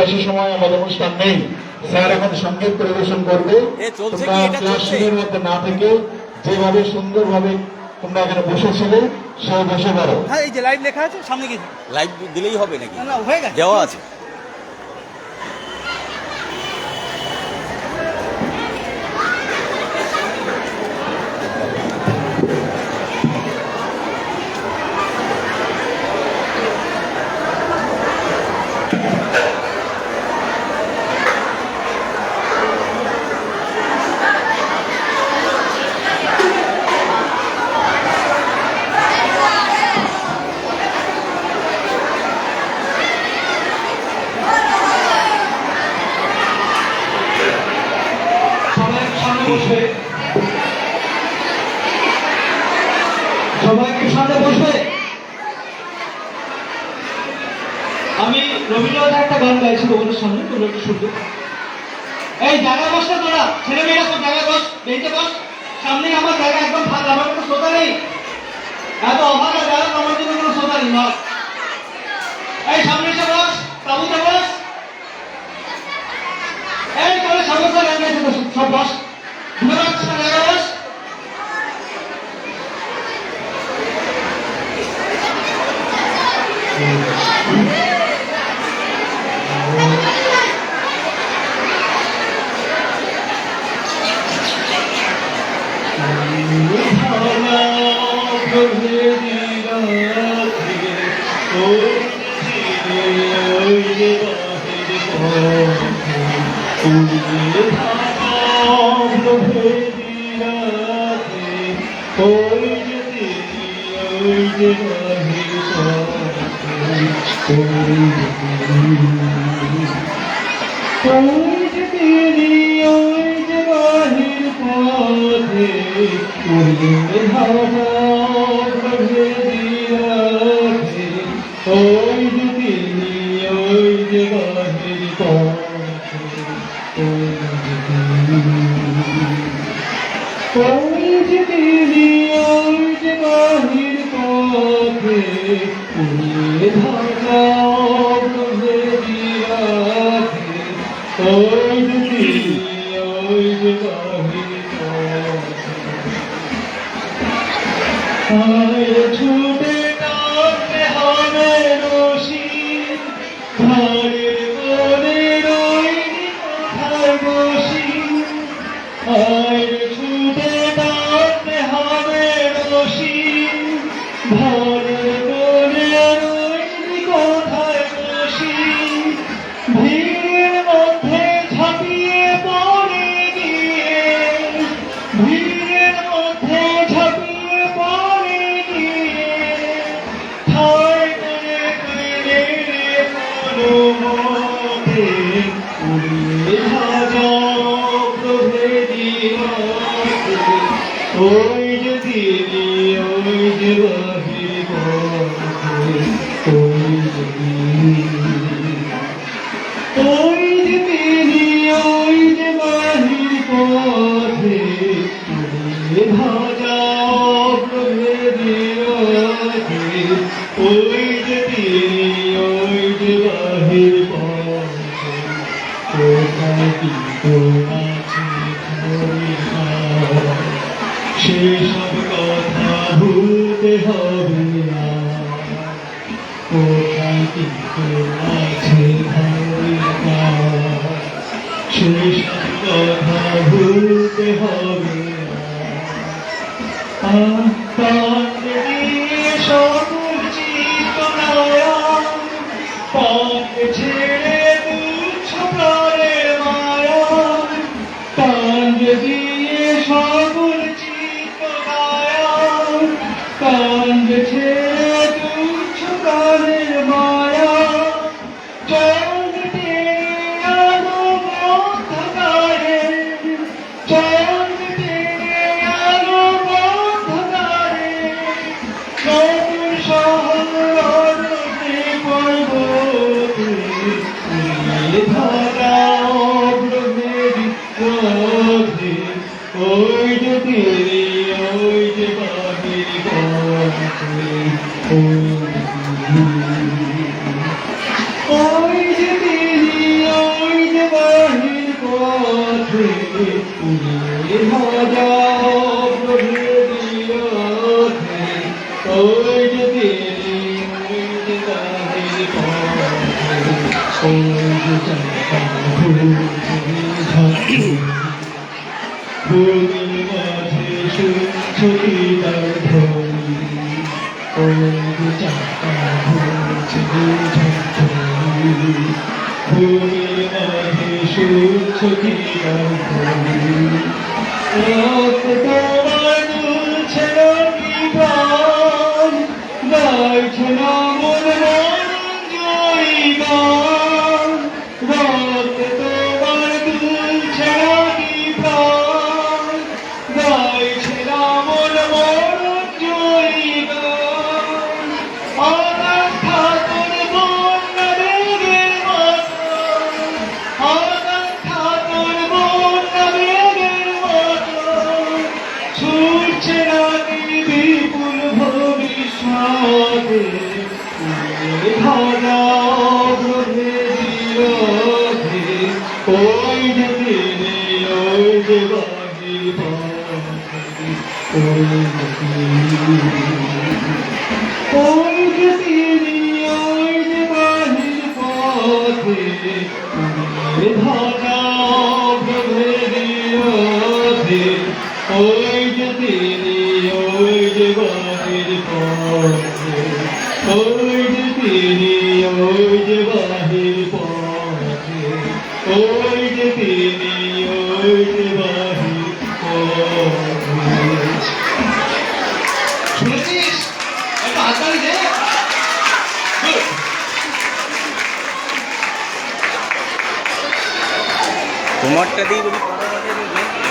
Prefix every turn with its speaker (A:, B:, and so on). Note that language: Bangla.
A: বেশি সময় আমাদের অনুষ্ঠান নেই। স্যার এখন সঙ্গীত পরিবেশন করবে। ক্লাসরুমের মধ্যে না থেকে যেভাবে সুন্দরভাবে তোমরা এখানে বসেছিলে সেই বসে পারো।
B: হ্যাঁ, এই যে লাইভ লেখা আছে সামনে গিয়ে
C: লাইভ দিলেই হবে নাকি?
B: না, হয়ে গেছে,
C: দেওয়া আছে।
D: সবাইকে সামনে বসবে। আমি রবীন্দ্রনাথ একটা গান গাইছি তোমাদের সামনে, তোমরা একটু শুনবে। এই জায়গায় বসে তোরা ছেলে মেয়েরা সব জায়গায় বস, বেঞ্চে বস। সামনে আমার জায়গা একদম ফাঁকা, আমার কোনো শ্রোতা নেই। এত অভাগা জায়গা আমার জন্য কোনো শ্রোতা নেই। এই সামনে এসে বস, তাবুতে বস। এই তোরা সমস্ত গান গাইছে তো সব বস, জায়গা বস। সেসব কথা ভুলতে হবে না, কোথায় কিন্তু আছে ভালোবাসা। সেসব কথা ভুলতে হবে না। সকল চিত্তনায়া পাক ছেড়ে তুচ্ছ প্রাণের মায়া, কান্দ দিয়ে সকল চিত্তনায়া, কান্দ ছেড়ে তুচ্ছ প্রাণের মায়া। চল টেনে আলো অন্ধকারে, চল টেনে আলো অন্ধকারে, নতুন শহর পর্বতে ধারা অগ্রমেরি পথে। ওই যে তেরি ওই যে বাহির পথে, ওই যে তেরি ফুলের মাঝে ছুটি তার ধ্বনি চাকা ঘুরছে ঝঞ্ঝনি ফুলের মাঝে ছুটি তার ধ্বনি রাত তোমার দুলছে নাকি প্রাণ গাইছে না মন জয় গান রাত তোমার দুলছে নাকি প্রাণ গাইছে না মন জয় গান আকাঙ্ক্ষা তোর বন্যা বেগের মতো আকাঙ্ক্ষা তোর বন্যা বেগের মতো ছুটছে নাকি বিপুল ভবিষ্যতে ধরা অগ্রহে বিরোধে ওই যে তিনি ওই যে বাহির পথে ওই যে তিনি ওই যে বাহির পথে ধরা অগ্রহে বিরোধে ওই যে তিনি ওই যে বাহির পথে ওই যে তিনি ওই যে বাহির পথে ওই যে তিনি ওই যে বাহির পথে শুনেছিস একটা হাততালি দে
B: তোমারটা দিয়ে যদি পড়া বাজে